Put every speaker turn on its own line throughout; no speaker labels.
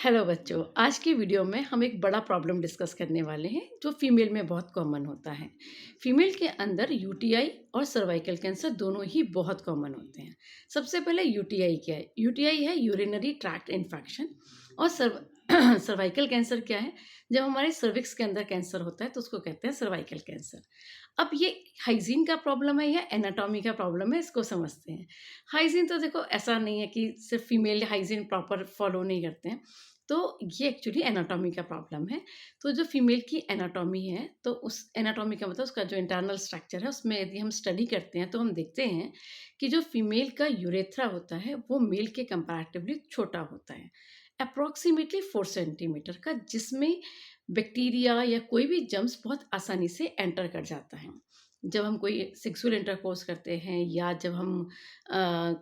Hello बच्चों, आज की वीडियो में हम एक बड़ा प्रॉब्लम डिस्कस करने वाले हैं जो फीमेल में बहुत कॉमन होता है। फीमेल के अंदर यूटीआई और सर्वाइकल कैंसर दोनों ही बहुत कॉमन होते हैं। सबसे पहले यूटीआई क्या है? यूटीआई है यूरिनरी ट्रैक्ट इन्फेक्शन। और सर्वाइकल कैंसर क्या है? जब हमारे सर्विक्स के अंदर कैंसर होता है तो उसको कहते हैं सर्वाइकल कैंसर। अब ये हाइजीन का प्रॉब्लम है या एनाटॉमी का प्रॉब्लम है, इसको समझते हैं। हाइजीन तो देखो ऐसा नहीं है कि सिर्फ फीमेल हाइजीन प्रॉपर फॉलो नहीं करते हैं, तो ये एक्चुअली एनाटॉमी का प्रॉब्लम है। तो जो फीमेल की एनाटॉमी है, तो उस एनाटॉमी का मतलब उसका जो इंटरनल स्ट्रक्चर है, उसमें यदि हम स्टडी करते हैं तो हम देखते हैं कि जो फीमेल का यूरेथ्रा होता है वो मेल के कंपैरेटिवली छोटा होता है, अप्रॉक्सीमेटली 4 सेंटीमीटर का, जिसमें बैक्टीरिया या कोई भी जर्म्स बहुत आसानी से एंटर कर जाता है। जब हम कोई सेक्सुअल इंटरकोर्स करते हैं या जब हम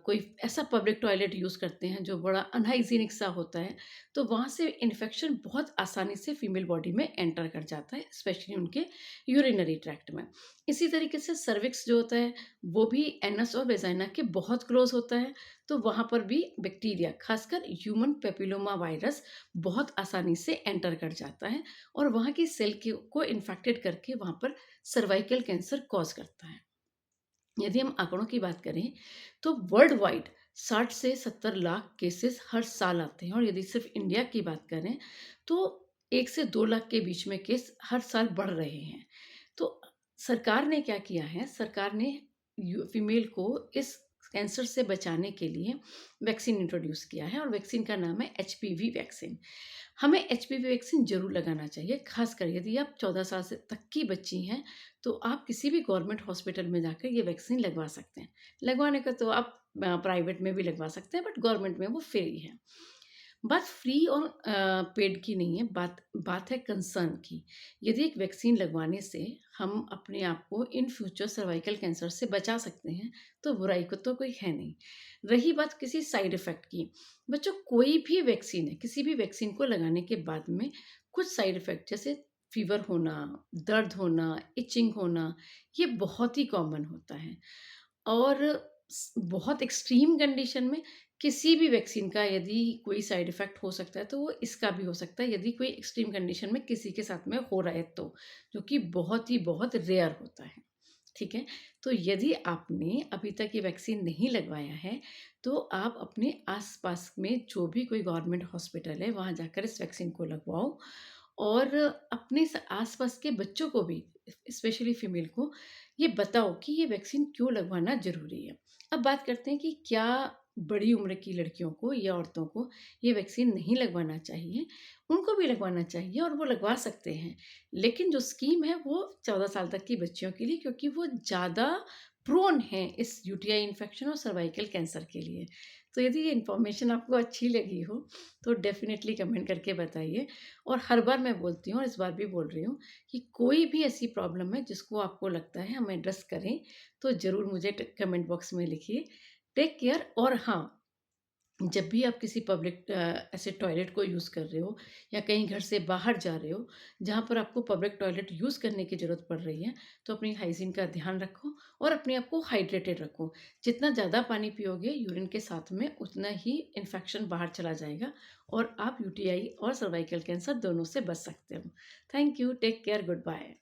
कोई ऐसा पब्लिक टॉयलेट यूज़ करते हैं जो बड़ा अनहाइजीनिक सा होता है, तो वहाँ से इन्फेक्शन बहुत आसानी से फीमेल बॉडी में एंटर कर जाता है, स्पेशली उनके यूरिनरी ट्रैक्ट में। इसी तरीके से सर्विक्स जो होता है वो भी एनस और वेजाइना के बहुत क्लोज होता है, तो वहाँ पर भी बैक्टीरिया, खासकर ह्यूमन पेपिलोमा वायरस, बहुत आसानी से एंटर कर जाता है और वहाँ की सेल को इन्फेक्टेड करके वहाँ पर सर्वाइकल कैंसर कॉज करता है। यदि हम आंकड़ों की बात करें तो वर्ल्ड वाइड 60 से 70 लाख केसेस हर साल आते हैं, और यदि सिर्फ इंडिया की बात करें तो 1 से 2 लाख के बीच में केस हर साल बढ़ रहे हैं। तो सरकार ने क्या किया है? सरकार ने फीमेल को इस कैंसर से बचाने के लिए वैक्सीन इंट्रोड्यूस किया है, और वैक्सीन का नाम है एचपीवी वैक्सीन। हमें एचपीवी वैक्सीन ज़रूर लगाना चाहिए, खासकर यदि आप 14 साल से तक की बच्ची हैं, तो आप किसी भी गवर्नमेंट हॉस्पिटल में जाकर ये वैक्सीन लगवा सकते हैं। लगवाने का तो आप प्राइवेट में भी लगवा सकते हैं, बट गवर्नमेंट में वो फ्री है। बात फ्री और पेड की नहीं है, बात बात है कंसर्न की। यदि एक वैक्सीन लगवाने से हम अपने आप को इन फ्यूचर सर्वाइकल कैंसर से बचा सकते हैं, तो बुराई को तो कोई है नहीं। रही बात किसी साइड इफ़ेक्ट की, बच्चों कोई भी वैक्सीन है, किसी भी वैक्सीन को लगाने के बाद में कुछ साइड इफ़ेक्ट जैसे फ़ीवर होना, दर्द होना, इचिंग होना, ये बहुत ही कॉमन होता है। और बहुत एक्सट्रीम कंडीशन में किसी भी वैक्सीन का यदि कोई साइड इफ़ेक्ट हो सकता है, तो वो इसका भी हो सकता है, यदि कोई एक्सट्रीम कंडीशन में किसी के साथ में हो रहा है तो, जो कि बहुत ही बहुत रेयर होता है। ठीक है? तो यदि आपने अभी तक ये वैक्सीन नहीं लगवाया है, तो आप अपने आस-पास में जो भी कोई गवर्नमेंट हॉस्पिटल है, वहाँ जाकर इस वैक्सीन को लगवाओ, और अपने आस-पास के बच्चों को भी, स्पेशली फीमेल को, ये बताओ कि ये वैक्सीन क्यों लगवाना ज़रूरी है। अब बात करते हैं कि क्या बड़ी उम्र की लड़कियों को या औरतों को ये वैक्सीन नहीं लगवाना चाहिए? उनको भी लगवाना चाहिए और वो लगवा सकते हैं। लेकिन जो स्कीम है वो 14 साल तक की बच्चियों के लिए, क्योंकि वो ज़्यादा प्रोन हैं इस यूटीआई इन्फेक्शन और सर्वाइकल कैंसर के लिए। तो यदि ये इन्फॉर्मेशन आपको अच्छी लगी हो तो डेफ़िनेटली कमेंट करके बताइए। और हर बार मैं बोलती हूँ और इस बार भी बोल रही हूँ कि कोई भी ऐसी प्रॉब्लम है जिसको आपको लगता है हम एड्रेस करें, तो ज़रूर मुझे कमेंट बॉक्स में लिखिए। Take care. और हाँ, जब भी आप किसी पब्लिक ऐसे टॉयलेट को यूज़ कर रहे हो या कहीं घर से बाहर जा रहे हो जहाँ पर आपको पब्लिक टॉयलेट यूज़ करने की ज़रूरत पड़ रही है, तो अपनी हाइजीन का ध्यान रखो और अपने आप को हाइड्रेटेड रखो। जितना ज़्यादा पानी पियोगे यूरिन के साथ में, उतना ही इन्फेक्शन बाहर चला जाएगा और आप यूटीआई और सर्वाइकल कैंसर दोनों से बच सकते हो। Thank you, take care, good bye.